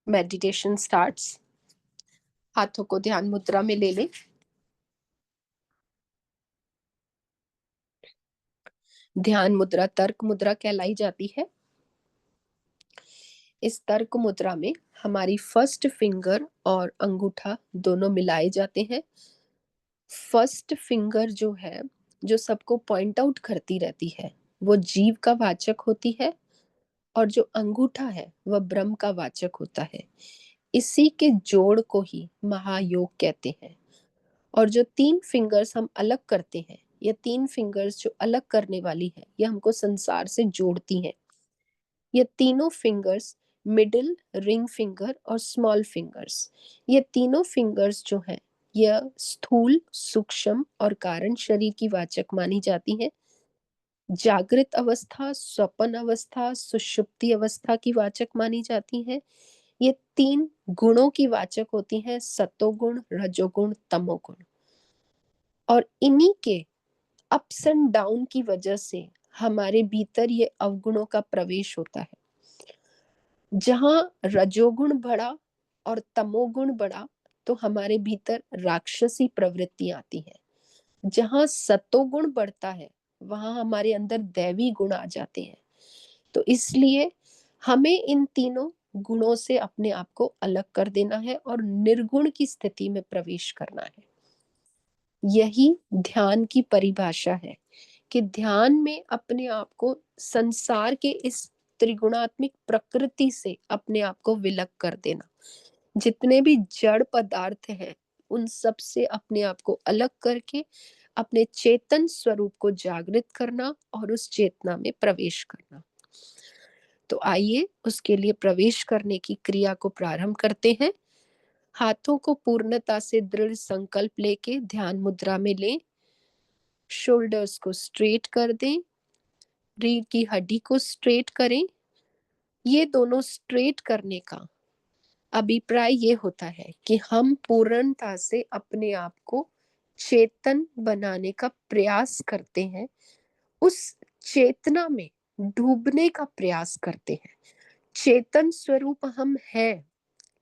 Meditation starts. हाथों को ध्यान मुद्रा में ले लें। ध्यान मुद्रा तर्क मुद्रा कहलाई जाती है। इस तर्क मुद्रा में हमारी फर्स्ट फिंगर और अंगूठा दोनों मिलाए जाते हैं। फर्स्ट फिंगर जो है, जो सबको पॉइंट आउट करती रहती है, वो जीव का वाचक होती है, और जो अंगूठा है वह ब्रह्म का वाचक होता है। इसी के जोड़ को ही महायोग कहते हैं। और जो तीन फिंगर्स हम अलग करते हैं, ये तीन फिंगर्स जो अलग करने वाली है, ये हमको संसार से जोड़ती हैं। ये तीनों फिंगर्स, मिडिल, रिंग फिंगर और स्मॉल फिंगर्स, ये तीनों फिंगर्स जो हैं, यह स्थूल, सूक्ष्म और कारण शरीर की वाचक मानी जाती हैं। जागृत अवस्था, स्वप्न अवस्था, सुषुप्ति अवस्था की वाचक मानी जाती हैं। ये तीन गुणों की वाचक होती हैं: सतोगुण, रजोगुण, तमोगुण। और इन्हीं के अप्स एंड डाउन की वजह से हमारे भीतर ये अवगुणों का प्रवेश होता है। जहां रजोगुण बढ़ा और तमोगुण बढ़ा, तो हमारे भीतर राक्षसी प्रवृत्ति आती है। जहां सतोगुण बढ़ता है, वहां हमारे अंदर दैवी गुण आ जाते हैं। तो इसलिए हमें इन तीनों गुणों से अपने आप को अलग कर देना है और निर्गुण की स्थिति में प्रवेश करना है। यही ध्यान की परिभाषा है कि ध्यान में अपने आप को संसार के इस त्रिगुणात्मिक प्रकृति से अपने आप को विलग कर देना। जितने भी जड़ पदार्थ हैं, उन सब से अपने आप को अलग करके अपने चेतन स्वरूप को जागृत करना और उस चेतना में प्रवेश करना। तो आइए उसके लिए प्रवेश करने की क्रिया को प्रारंभ करते हैं। हाथों को पूर्णता से दृढ़ संकल्प लेके ध्यान मुद्रा में लें। शोल्डर्स को स्ट्रेट कर दें। रीढ़ की हड्डी को स्ट्रेट करें। ये दोनों स्ट्रेट करने का अभिप्राय ये होता है कि हम पूर्णता से अपने आप को चेतन बनाने का प्रयास करते हैं, उस चेतना में डूबने का प्रयास करते हैं। चेतन स्वरूप हम हैं,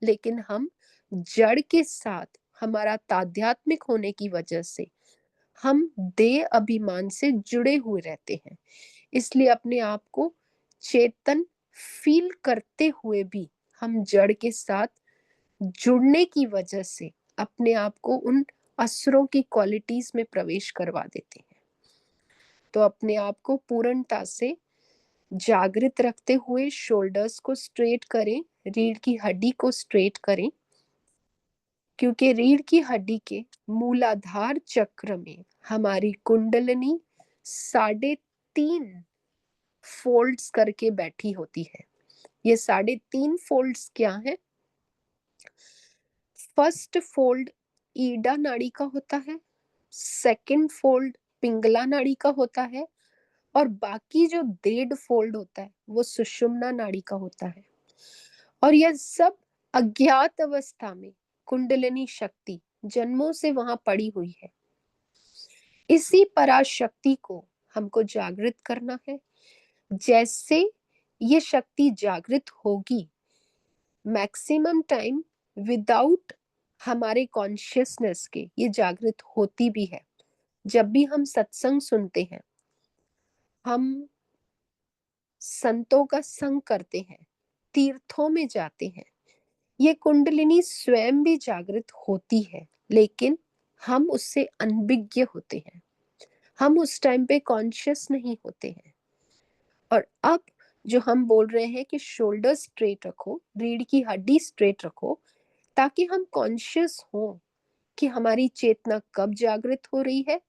लेकिन हम जड़ के साथ हमारा तादात्म्य होने की वजह से हम देह अभिमान से जुड़े हुए रहते हैं। इसलिए अपने आप को चेतन फील करते हुए भी हम जड़ के साथ जुड़ने की वजह से अपने आप को उन असुरों की क्वालिटीज में प्रवेश करवा देते हैं। तो अपने आप को पूर्णता से जागृत रखते हुए शोल्डर्स को स्ट्रेट करें। रीढ़ की हड्डी को स्ट्रेट करें, क्योंकि रीढ़ की हड्डी के मूलाधार चक्र में हमारी कुंडलिनी 3.5 फोल्ड्स करके बैठी होती है। ये 3.5 फोल्ड्स क्या है? फर्स्ट फोल्ड ईडा नाड़ी का होता है, सेकंड फोल्ड पिंगला नाड़ी का होता है, और बाकी जो 1.5 फोल्ड होता है वो सुषुम्ना नाड़ी का होता है। और यह सब अज्ञात अवस्था में कुंडलिनी शक्ति जन्मों से वहां पड़ी हुई है। इसी पराशक्ति को हमको जागृत करना है। जैसे ये शक्ति जागृत होगी, मैक्सिमम टाइम विदाउट हमारे कॉन्शियसनेस के ये जागृत होती भी है। जब भी हम सत्संग सुनते हैं, हम संतों का संग करते हैं, तीर्थों में जाते हैं, ये कुंडलिनी स्वयं भी जागृत होती है, लेकिन हम उससे अनभिज्ञ होते हैं। हम उस टाइम पे कॉन्शियस नहीं होते हैं। और अब जो हम बोल रहे हैं कि शोल्डर स्ट्रेट रखो, रीढ़ की हड्डी स्ट्रेट रखो, ताकि हम कॉन्शियस हो कि हमारी चेतना कब जागृत हो रही है,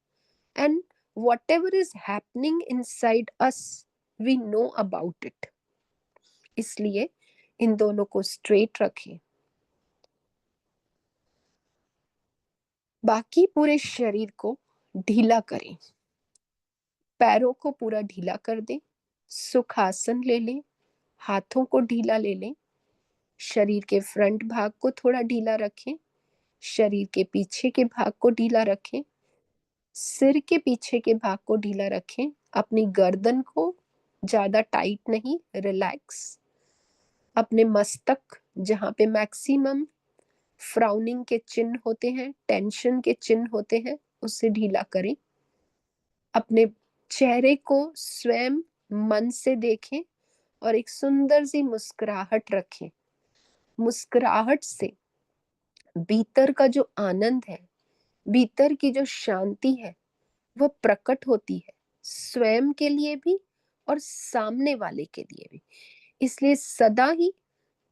and whatever is happening inside us, we know about it। इसलिए इन दोनों को स्ट्रेट रखें। बाकी पूरे शरीर को ढीला करें। पैरों को पूरा ढीला कर दें। सुखासन ले लें। हाथों को ढीला ले लें। शरीर के फ्रंट भाग को थोड़ा ढीला रखें। शरीर के पीछे के भाग को ढीला रखें। सिर के पीछे के भाग को ढीला रखें। अपनी गर्दन को ज्यादा टाइट नहीं, रिलैक्स। अपने मस्तक जहाँ पे मैक्सिमम फ्राउनिंग के चिन्ह होते हैं, टेंशन के चिन्ह होते हैं, उसे ढीला करें। अपने चेहरे को स्वयं मन से देखें और एक सुंदर सी मुस्कुराहट रखें। मुस्कुराहट से भीतर का जो आनंद है, भीतर की जो शांति है, वह प्रकट होती है, स्वयं के लिए भी और सामने वाले के लिए भी। इसलिए सदा ही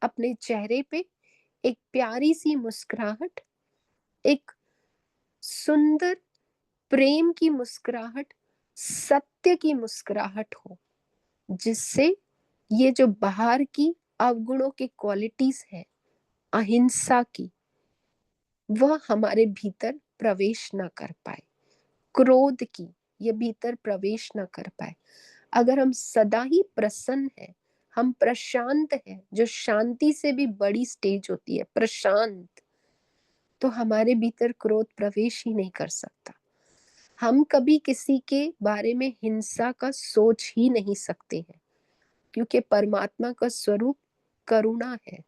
अपने चेहरे पे एक प्यारी सी मुस्कुराहट, एक सुंदर प्रेम की मुस्कुराहट, सत्य की मुस्कुराहट हो, जिससे ये जो बाहर की अवगुणों की क्वालिटीज है, अहिंसा की, वह हमारे भीतर प्रवेश ना कर पाए। क्रोध की ये भीतर प्रवेश ना कर पाए। अगर हम सदा ही प्रसन्न हैं, हम प्रशांत हैं, जो शांति से भी बड़ी स्टेज होती है, प्रशांत, तो हमारे भीतर क्रोध प्रवेश ही नहीं कर सकता। हम कभी किसी के बारे में हिंसा का सोच ही नहीं सकते हैं, क्योंकि परमात्मा का स्वरूप करुणा है,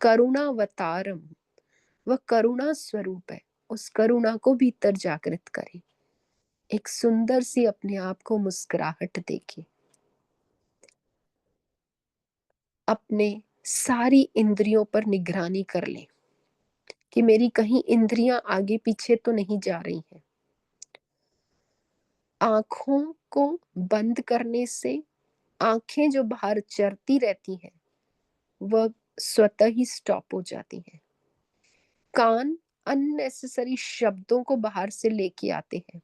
करुणावतारम, वह करुणा स्वरूप है। उस करुणा को भीतर जागृत करें। एक सुंदर सी अपने आप को मुस्कुराहट देके अपने सारी इंद्रियों पर निगरानी कर लें कि मेरी कहीं इंद्रियां आगे पीछे तो नहीं जा रही हैं। आंखों को बंद करने से आंखें जो बाहर चरती रहती हैं, वह स्वतः ही स्टॉप हो जाती हैं। कान अननेसेसरी शब्दों को बाहर से लेके आते हैं,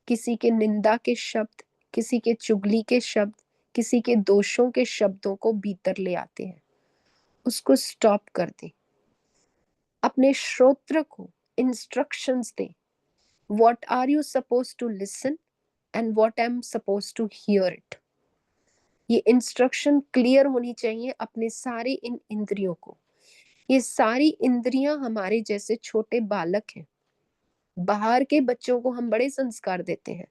किसी के निंदा के शब्द, किसी के चुगली के शब्द, किसी के दोषों के शब्दों को भीतर ले आते हैं। उसको स्टॉप कर दे। अपने श्रोत्र को इंस्ट्रक्शंस दे, what are you suppose to listen and what I am suppose to hear it. ये इंस्ट्रक्शन क्लियर होनी चाहिए अपने सारे इन इंद्रियों को। ये सारी इंद्रियां हमारे जैसे छोटे बालक हैं। बाहर के बच्चों को हम बड़े संस्कार देते हैं,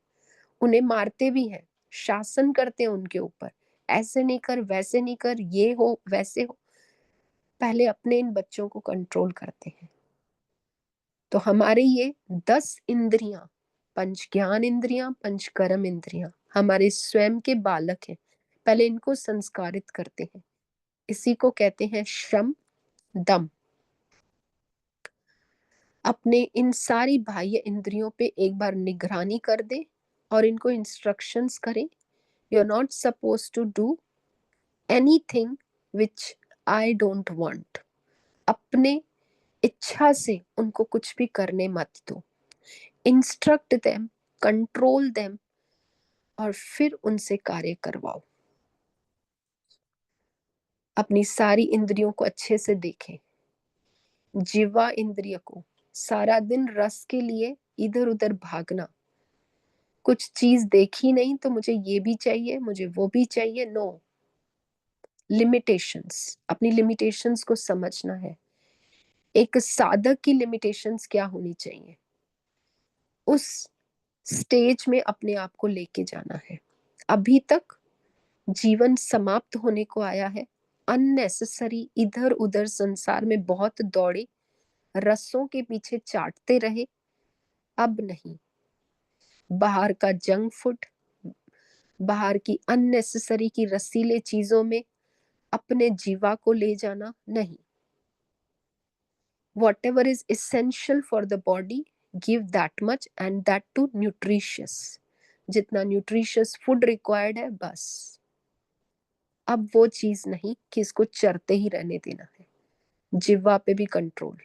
उन्हें मारते भी हैं, शासन करते हैं उनके ऊपर, ऐसे नहीं कर, वैसे नहीं कर, ये हो वैसे हो। पहले अपने इन बच्चों को कंट्रोल करते हैं। तो हमारे ये 10 इंद्रियां, पंच ज्ञान इंद्रियां, पंच कर्म इंद्रियां, हमारे स्वयं के बालक हैं। पहले इनको संस्कारित करते हैं। इसी को कहते हैं शम दम। अपने इन सारी बाह्य इंद्रियों पे एक बार निगरानी कर दे और इनको इंस्ट्रक्शंस करें, you are not suppose to do anything which I don't want. अपने इच्छा से उनको कुछ भी करने मत दो। इंस्ट्रक्ट देम, कंट्रोल देम, और फिर उनसे कार्य करवाओ। अपनी सारी इंद्रियों को अच्छे से देखें। जिह्वा इंद्रिय को सारा दिन रस के लिए इधर उधर भागना, कुछ चीज देखी नहीं तो मुझे ये भी चाहिए, मुझे वो भी चाहिए, नो। लिमिटेशंस, अपनी लिमिटेशंस को समझना है। एक साधक की लिमिटेशंस क्या होनी चाहिए, उस स्टेज में अपने आप को लेके जाना है। अभी तक जीवन समाप्त होने को आया है, अननेसेसरी इधर उधर संसार में बहुत दौड़े, रसों के पीछे चाटते रहे। अब नहीं। बाहर का जंक फूड, बाहर की अननेसेसरी की रसीले चीजों में अपने जीवा को ले जाना नहीं। whatever is essential for the body, give that much, and that too nutritious। जितना न्यूट्रिशियस फूड रिक्वायर्ड है, बस। अब वो चीज नहीं कि इसको चरते ही रहने देना है। जिह्वा पे भी कंट्रोल।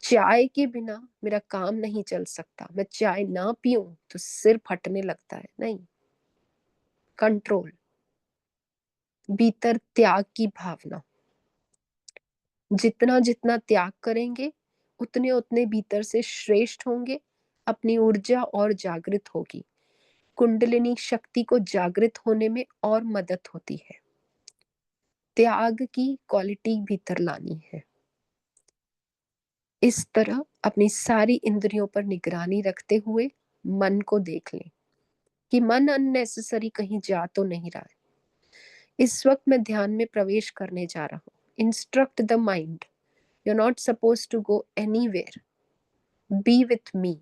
चाय के बिना मेरा काम नहीं चल सकता, मैं चाय ना पीऊं तो सिर फटने लगता है, नहीं। कंट्रोल। भीतर त्याग की भावना, जितना जितना त्याग करेंगे उतने उतने भीतर से श्रेष्ठ होंगे। अपनी ऊर्जा और जागृत होगी। कुंडलिनी शक्ति को जागृत होने में और मदद होती है। त्याग की क्वालिटी भीतर लानी है। इस तरह अपनी सारी इंद्रियों पर निगरानी रखते हुए मन को देख लें कि मन अननेसेसरी कहीं जा तो नहीं रहा है। इस वक्त मैं ध्यान में प्रवेश करने जा रहा हूँ। Instruct the mind, you are not suppose to go anywhere, be with me.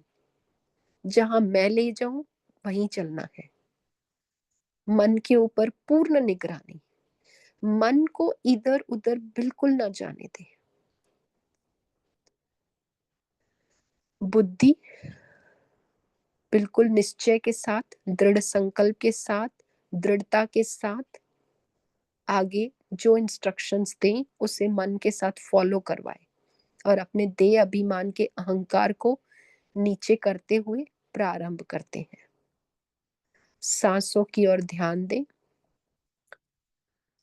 जहां मैं ले जाऊं वहीं चलना है। मन के ऊपर पूर्ण निगरानी, मन को इधर उधर बिल्कुल ना जाने दे। बुद्धि बिल्कुल निश्चय के साथ, दृढ़ संकल्प के साथ, दृढ़ता के साथ आगे जो इंस्ट्रक्शंस दें उसे मन के साथ फॉलो करवाए और अपने देह अभिमान के अहंकार को नीचे करते हुए प्रारंभ करते हैं। सांसों की ओर ध्यान दें।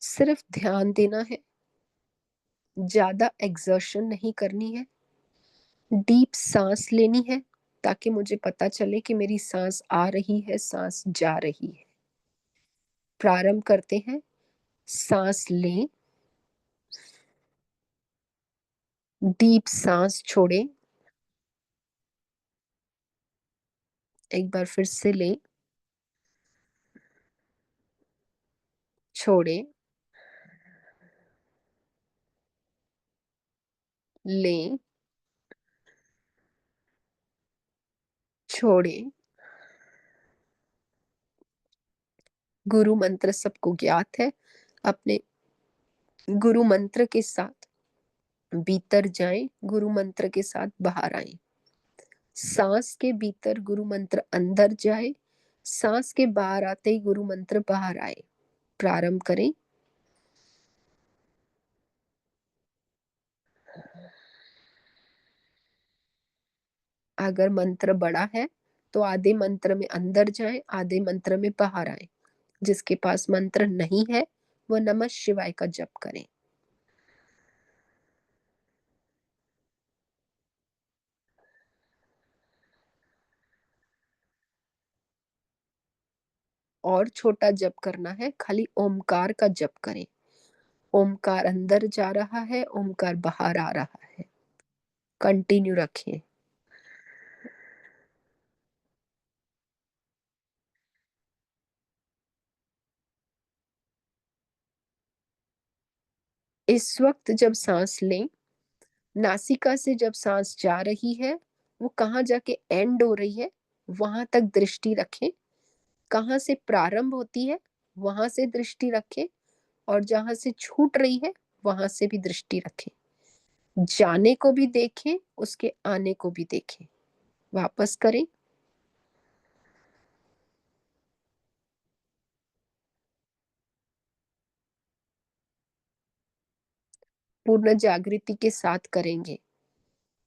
सिर्फ ध्यान देना है, ज्यादा एक्सर्शन नहीं करनी है। डीप सांस लेनी है ताकि मुझे पता चले कि मेरी सांस आ रही है, सांस जा रही है। प्रारंभ करते हैं। सांस लें, डीप सांस छोड़ें, एक बार फिर से लें, छोड़ें, लें, छोड़ें। गुरु मंत्र सबको ज्ञात है। अपने गुरु मंत्र के साथ भीतर जाएं, गुरु मंत्र के साथ बाहर आएं। सांस के भीतर गुरु मंत्र अंदर जाए, सांस के बाहर आते ही गुरु मंत्र बाहर आए। प्रारंभ करें। अगर मंत्र बड़ा है तो आधे मंत्र में अंदर जाएं, आधे मंत्र में बाहर आए। जिसके पास मंत्र नहीं है वो नमः शिवाय का जप करें। और छोटा जप करना है, खाली ओमकार का जप करें। ओमकार अंदर जा रहा है, ओमकार बाहर आ रहा है। कंटिन्यू रखें। इस वक्त जब सांस लें, नासिका से जब सांस जा रही है वो कहाँ जाके एंड हो रही है वहां तक दृष्टि रखें। कहाँ से प्रारंभ होती है वहां से दृष्टि रखें, और जहां से छूट रही है वहां से भी दृष्टि रखें। जाने को भी देखें, उसके आने को भी देखें। वापस करें। पूर्ण जागृति के साथ करेंगे।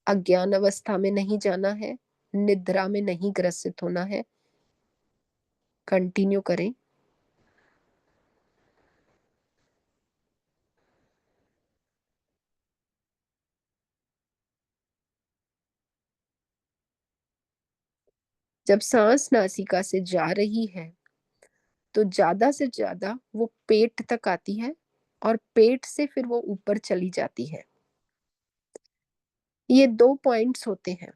अज्ञान अवस्था में नहीं जाना है, निद्रा में नहीं ग्रसित होना है। कंटिन्यू करें। जब सांस नासिका से जा रही है तो ज्यादा से ज्यादा वो पेट तक आती है और पेट से फिर वो ऊपर चली जाती है। ये दो पॉइंट्स होते हैं।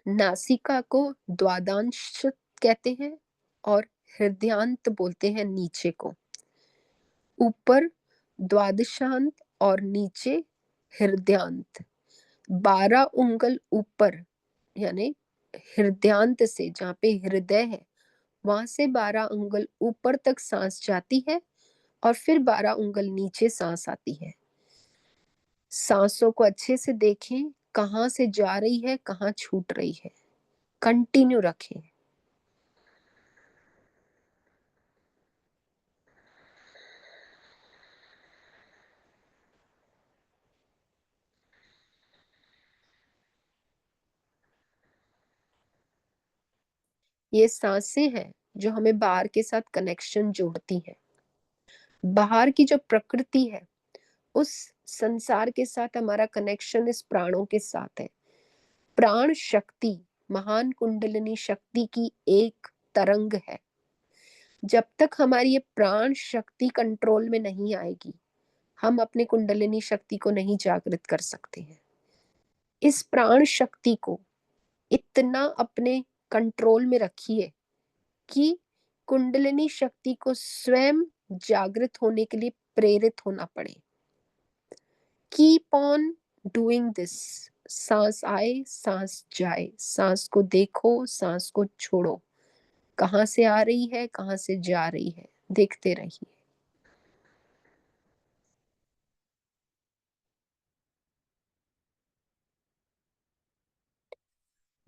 नासिका को द्वादांश कहते हैं और हृदयांत बोलते हैं नीचे को। ऊपर द्वादशांत और नीचे हृदयांत। 12 उंगल ऊपर यानी हृदयांत से, जहाँ पे हृदय है वहां से 12 उंगल ऊपर तक सांस जाती है और फिर 12 उंगल नीचे सांस आती है। सांसों को अच्छे से देखें, कहाँ से जा रही है कहाँ छूट रही है। कंटिन्यू रखें। ये सांसें हैं जो हमें बाहर के साथ कनेक्शन जोड़ती हैं। बाहर की जो प्रकृति है उस संसार के साथ हमारा कनेक्शन इस प्राणों के साथ है। प्राण शक्ति महान कुंडलिनी शक्ति की एक तरंग है। जब तक हमारी ये प्राण शक्ति कंट्रोल में नहीं आएगी हम अपनी कुंडलिनी शक्ति को नहीं जागृत कर सकते हैं। इस प्राण शक्ति को इतना अपने कंट्रोल में रखिए कि कुंडलिनी शक्ति को स्वयं जागृत होने के लिए प्रेरित होना पड़े। Keep on doing this. सांस आए, सांस जाए, सांस को देखो, सांस को छोड़ो, कहाँ से आ रही है, कहाँ से जा रही है, देखते रहिए।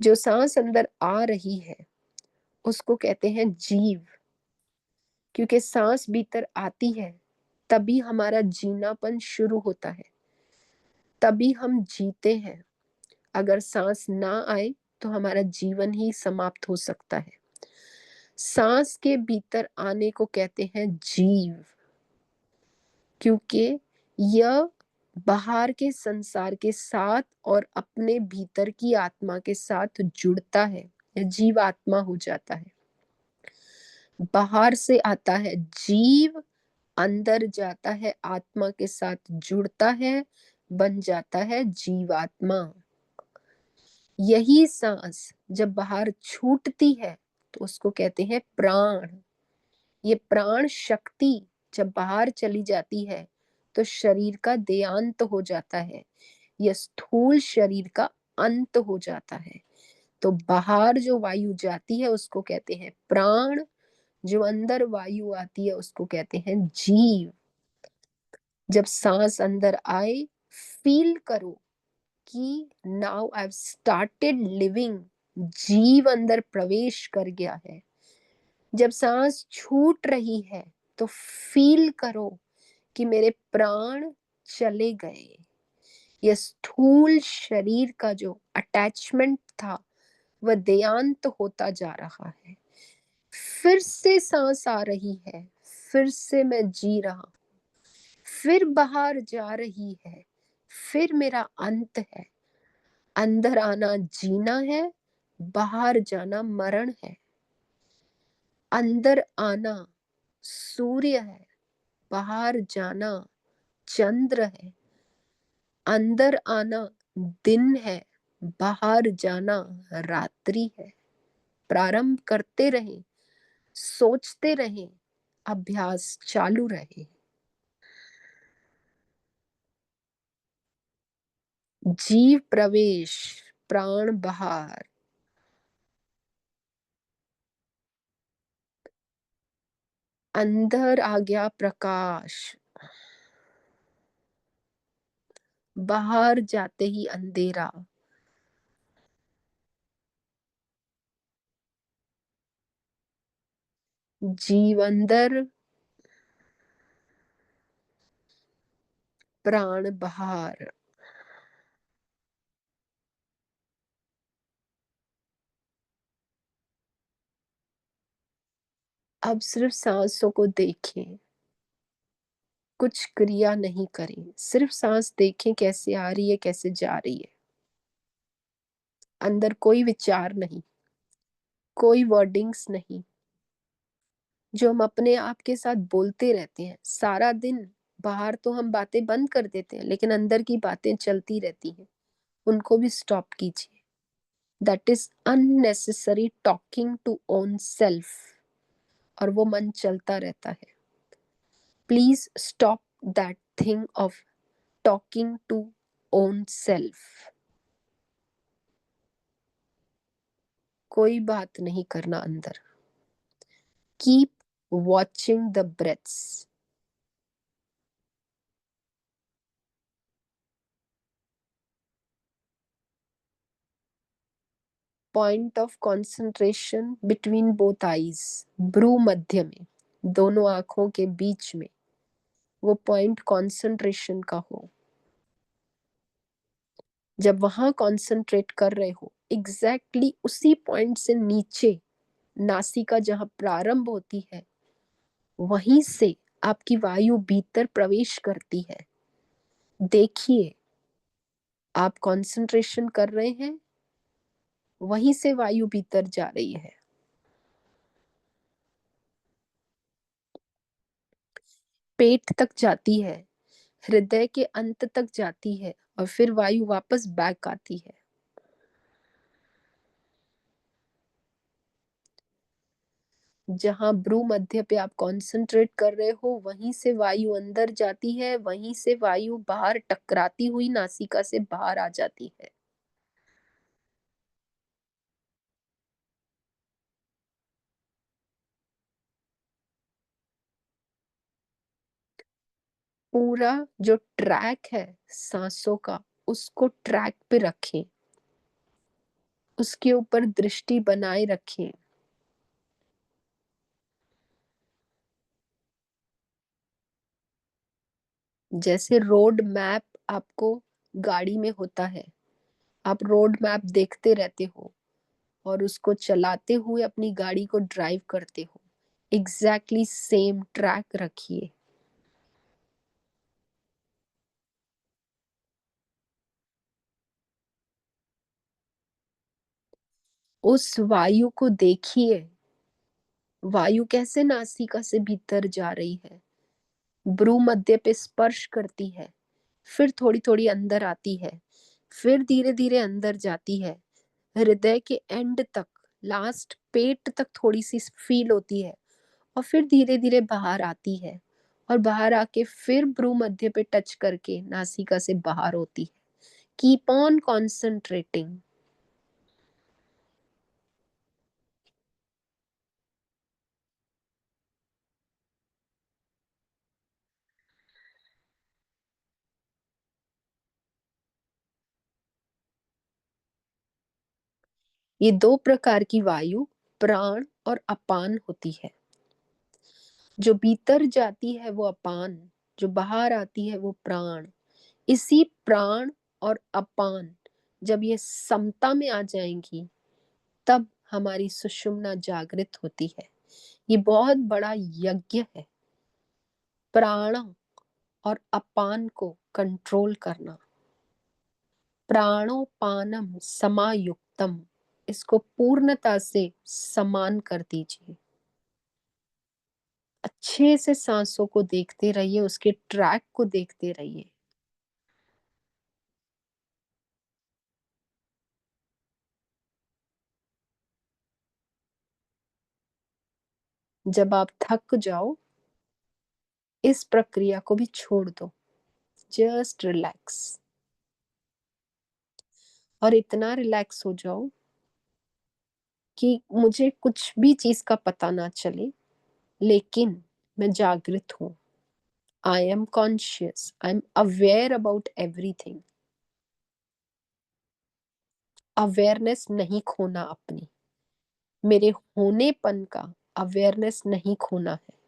जो सांस अंदर आ रही है उसको कहते हैं जीव, क्योंकि सांस भीतर आती है तभी हमारा जीनापन शुरू होता है, तभी हम जीते हैं। अगर सांस ना आए तो हमारा जीवन ही समाप्त हो सकता है। सांस के भीतर आने को कहते हैं जीव, क्योंकि यह बाहर के संसार के साथ और अपने भीतर की आत्मा के साथ जुड़ता है। यह जीव आत्मा हो जाता है। बाहर से आता है जीव, अंदर जाता है, आत्मा के साथ जुड़ता है, बन जाता है जीवात्मा। यही सांस जब बाहर छूटती है तो उसको कहते हैं प्राण। ये प्राण शक्ति जब बाहर चली जाती है तो शरीर का देहांत हो जाता है, यह स्थूल शरीर का अंत हो जाता है। तो बाहर जो वायु जाती है उसको कहते हैं प्राण, जो अंदर वायु आती है उसको कहते हैं जीव। जब सांस अंदर आए, फील करो कि now I have started living, जीव अंदर प्रवेश कर गया है। जब सांस छूट रही है तो फील करो कि मेरे प्राण चले गए। यह स्थूल शरीर का जो अटैचमेंट था वह देयांत होता जा रहा है। फिर से सांस आ रही है, फिर से मैं जी रहा हूं, फिर बाहर जा रही है, फिर मेरा अंत है। अंदर आना जीना है, बाहर जाना मरण है। अंदर आना सूर्य है, बाहर जाना चंद्र है। अंदर आना दिन है, बाहर जाना रात्रि है। प्रारंभ करते रहें, सोचते रहें, अभ्यास चालू रहे। जीव प्रवेश, प्राण बाहर। अंदर आ गया प्रकाश, बाहर जाते ही अंधेरा। जीव अंदर, प्राण बाहर। अब सिर्फ सांसों को देखें, कुछ क्रिया नहीं करें, सिर्फ सांस देखें कैसे आ रही है, कैसे जा रही है। अंदर कोई विचार नहीं, कोई वर्डिंग्स नहीं, जो हम अपने आप के साथ बोलते रहते हैं सारा दिन। बाहर तो हम बातें बंद कर देते हैं लेकिन अंदर की बातें चलती रहती हैं, उनको भी स्टॉप कीजिए। That is unnecessary talking to own self, और वो मन चलता रहता है। Please stop that thing of talking to own self. कोई बात नहीं करना अंदर। Keep watching the breaths. Point of concentration between both eyes, भ्रू मध्य में, दोनों आंखों के बीच में वो पॉइंट कंसंट्रेशन का हो। जब वहां कंसंट्रेट कर रहे हो, एग्जैक्टली उसी पॉइंट से नीचे नासिका जहां प्रारंभ होती है, वहीं से आपकी वायु भीतर प्रवेश करती है। देखिए, आप कंसंट्रेशन कर रहे हैं, वहीं से वायु भीतर जा रही है। पेट तक जाती है, हृदय के अंत तक जाती है, और फिर वायु वापस बैक आती है। जहाँ भ्रू मध्य पे आप कॉन्संट्रेट कर रहे हो, वहीं से वायु अंदर जाती है, वहीं से वायु बाहर टकराती हुई नासिका से बाहर आ जाती है। पूरा जो ट्रैक है सांसों का, उसको ट्रैक पे रखें, उसके ऊपर दृष्टि बनाए रखें। जैसे रोड मैप आपको गाड़ी में होता है, आप रोड मैप देखते रहते हो और उसको चलाते हुए अपनी गाड़ी को ड्राइव करते हो। एग्जैक्टली सेम ट्रैक रखिए। उस वायु को देखिए, वायु कैसे नासिका से भीतर जा रही है, भ्रू मध्य पे स्पर्श करती है, फिर थोड़ी थोड़ी अंदर आती है, फिर धीरे धीरे अंदर जाती है, हृदय के एंड तक, लास्ट पेट तक थोड़ी सी फील होती है, और फिर धीरे धीरे बाहर आती है, और बाहर आके फिर भ्रू मध्य पे टच करके नासिका से बाहर होती है। Keep on concentrating. ये दो प्रकार की वायु, प्राण और अपान होती है। जो भीतर जाती है वो अपान, जो बाहर आती है वो प्राण। इसी प्राण और अपान जब ये समता में आ जाएंगी, तब हमारी सुषुम्ना जागृत होती है। ये बहुत बड़ा यज्ञ है, प्राण और अपान को कंट्रोल करना। प्राणोपानम समायुक्तम, इसको पूर्णता से समान कर दीजिए। अच्छे से सांसों को देखते रहिए, उसके ट्रैक को देखते रहिए। जब आप थक जाओ, इस प्रक्रिया को भी छोड़ दो, जस्ट रिलैक्स। और इतना रिलैक्स हो जाओ कि मुझे कुछ भी चीज का पता ना चले, लेकिन मैं जागृत हूँ। I am conscious, I am aware about everything. Awareness नहीं खोना अपनी, मेरे होनेपन का अवेयरनेस नहीं खोना है।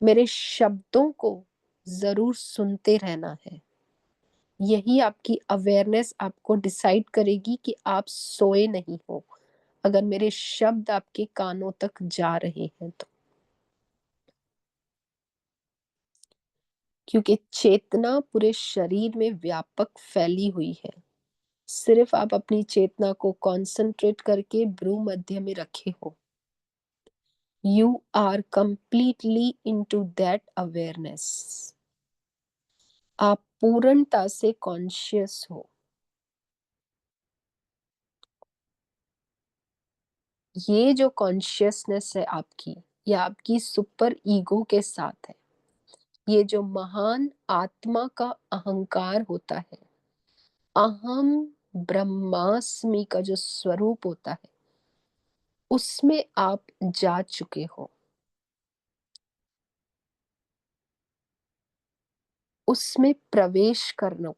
मेरे शब्दों को जरूर सुनते रहना है। यही आपकी अवेयरनेस आपको डिसाइड करेगी कि आप सोए नहीं हो, अगर मेरे शब्द आपके कानों तक जा रहे हैं तो। क्योंकि चेतना पूरे शरीर में व्यापक फैली हुई है। सिर्फ आप अपनी चेतना को कंसंट्रेट करके भ्रू मध्य में रखे हो। You are completely into that awareness. आप पूर्णता से कॉन्शियस हो। ये जो कॉन्शियसनेस है आपकी, ये आपकी सुपर ईगो के साथ है। ये जो महान आत्मा का अहंकार होता है, अहम ब्रह्मास्मि का जो स्वरूप होता है, उसमें आप जा चुके हो। उसमें प्रवेश करना।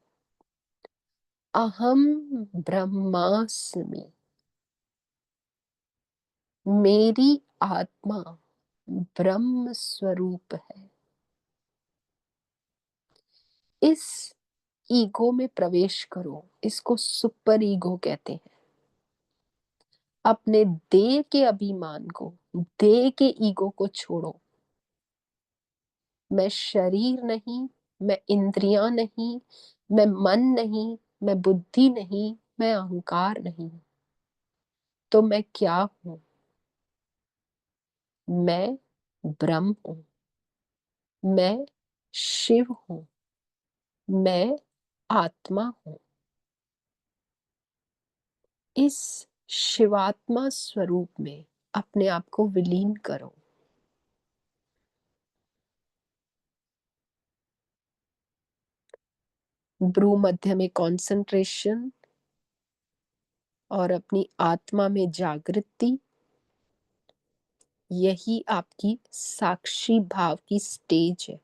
अहम ब्रह्मास्मि, मेरी आत्मा ब्रह्म स्वरूप है। इस ईगो में प्रवेश करो, इसको सुपर ईगो कहते हैं। अपने देह के अभिमान को, देह के ईगो को छोड़ो। मैं शरीर नहीं, मैं इंद्रियां नहीं, मैं मन नहीं, मैं बुद्धि नहीं, मैं अहंकार नहीं। तो मैं क्या हूं? मैं ब्रह्म हूं। मैं शिव हूं। मैं आत्मा हूं। इस शिवात्मा स्वरूप में अपने आप को विलीन करो। भ्रू मध्य में कंसंट्रेशन और अपनी आत्मा में जागृति, यही आपकी साक्षी भाव की स्टेज है।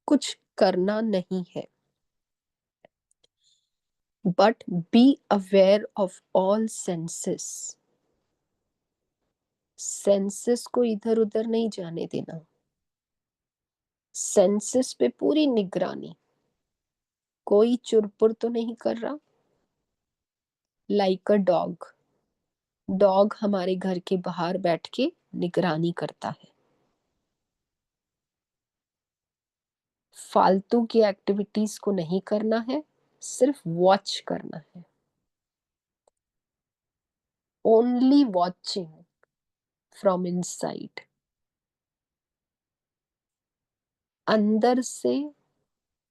कुछ करना नहीं है, but be aware of all senses. Senses को इधर उधर नहीं जाने देना, सेंसेस पे पूरी निगरानी। कोई चुरपुर तो नहीं कर रहा। लाइक अ डॉग, डॉग हमारे घर के बाहर बैठ के निगरानी करता है। फालतू की एक्टिविटीज को नहीं करना है, सिर्फ वॉच करना है। Only watching from inside. अंदर से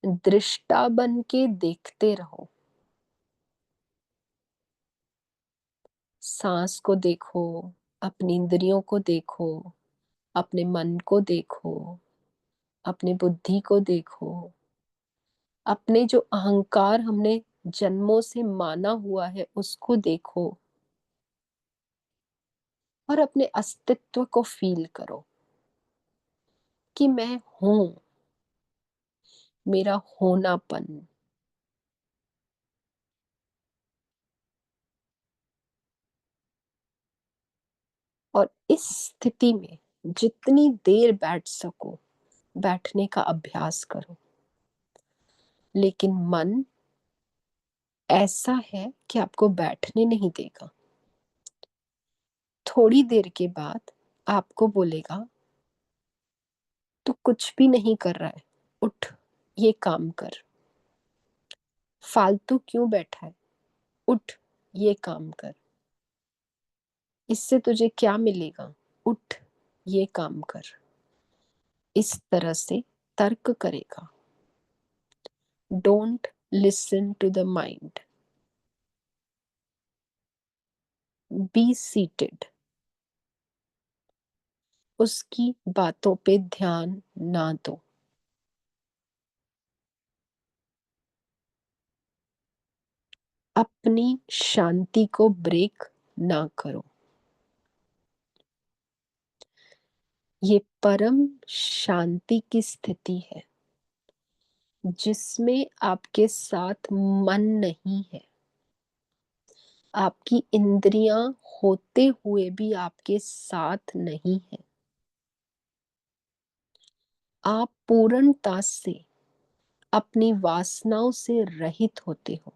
दृष्टा बन के देखते रहो। सांस को देखो, अपनी इंद्रियों को देखो, अपने मन को देखो, अपने बुद्धि को देखो, अपने जो अहंकार हमने जन्मों से माना हुआ है उसको देखो, और अपने अस्तित्व को फील करो कि मैं हूं, मेरा होनापन। और इस स्थिति में जितनी देर बैठ सको बैठने का अभ्यास करो। लेकिन मन ऐसा है कि आपको बैठने नहीं देगा। थोड़ी देर के बाद आपको बोलेगा तू कुछ भी नहीं कर रहा है, उठ, ये काम कर। फालतू क्यों बैठा है, उठ, ये काम कर। इससे तुझे क्या मिलेगा, उठ, ये काम कर। इस तरह से तर्क करेगा। Don't listen to the mind, be seated. उसकी बातों पे ध्यान ना दो। अपनी शांति को ब्रेक ना करो। ये परम शांति की स्थिति है जिसमें आपके साथ मन नहीं है। आपकी इंद्रियां होते हुए भी आपके साथ नहीं है। आप पूर्णता से अपनी वासनाओं से रहित होते हो,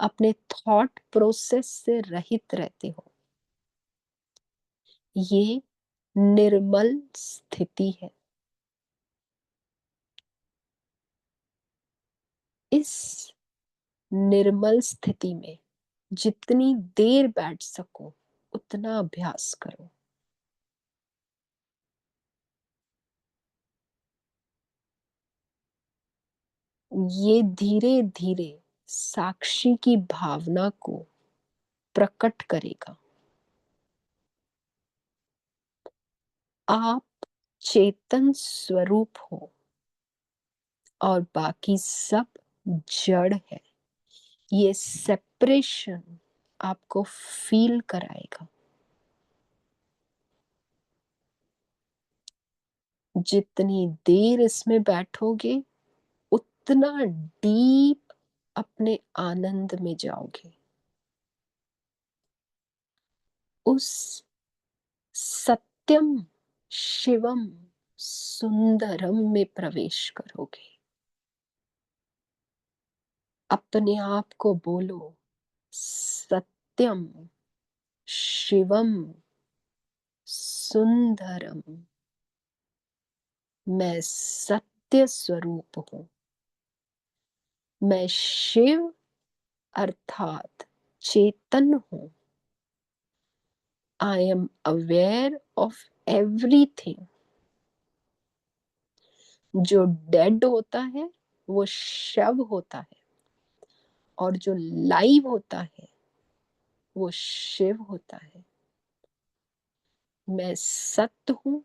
अपने थॉट प्रोसेस से रहित रहते हो। ये निर्मल स्थिति है। इस निर्मल स्थिति में जितनी देर बैठ सको उतना अभ्यास करो। ये धीरे धीरे साक्षी की भावना को प्रकट करेगा। आप चेतन स्वरूप हो और बाकी सब जड़ है। ये सेपरेशन आपको फील कराएगा। जितनी देर इसमें बैठोगे उतना डीप अपने आनंद में जाओगे। उस सत्यम शिवम सुंदरम में प्रवेश करोगे। अपने आप को बोलो, सत्यम शिवम सुंदरम। मैं सत्य स्वरूप हूं। मैं शिव अर्थात चेतन हूं। I am aware of everything. जो डेड होता है वो शव होता है, और जो लाइव होता है वो शिव होता है। मैं सत्य हूँ,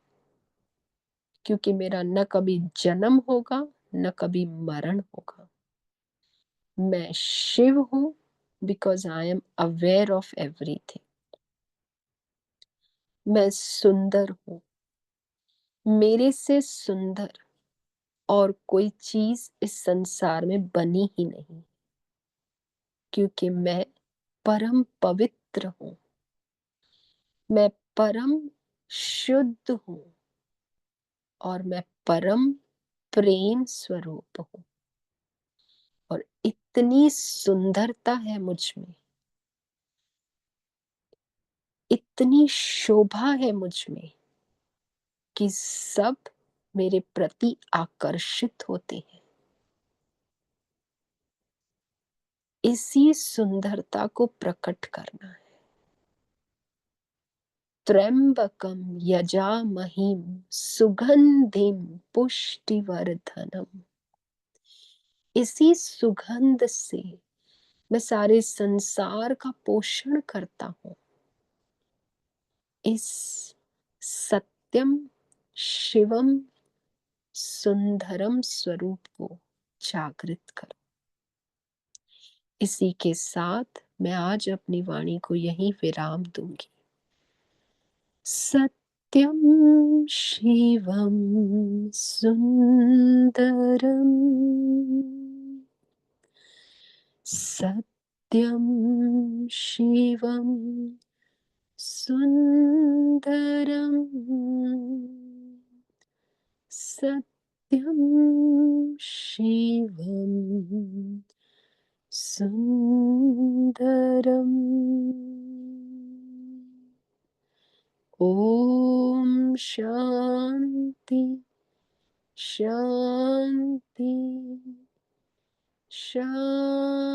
क्योंकि मेरा न कभी जन्म होगा, न कभी मरण होगा। मैं शिव हूँ, because I am aware of everything. मैं सुंदर हूँ। मेरे से सुंदर और कोई चीज़ इस संसार में बनी ही नहीं, क्योंकि मैं परम पवित्र हूँ। मैं परम शुद्ध हूँ और मैं परम प्रेम स्वरूप हूँ। और इतनी सुंदरता है मुझ में, इतनी शोभा है मुझ में कि सब मेरे प्रति आकर्षित होते हैं। इसी सुंदरता को प्रकट करना है। त्र्यंबकम यजामहिं सुगंधिम पुष्टिवर्धनम। इसी सुगंध से मैं सारे संसार का पोषण करता हूँ। इस सत्यम शिवम सुंदरम स्वरूप को जागृत करो। इसी के साथ मैं आज अपनी वाणी को यहीं विराम दूंगी। सत्यम शिवम सुंदरम, सत्यम शिवम सुंदरम, सत्यम शिवम सुंदरम। ओम शांति शांति शांति।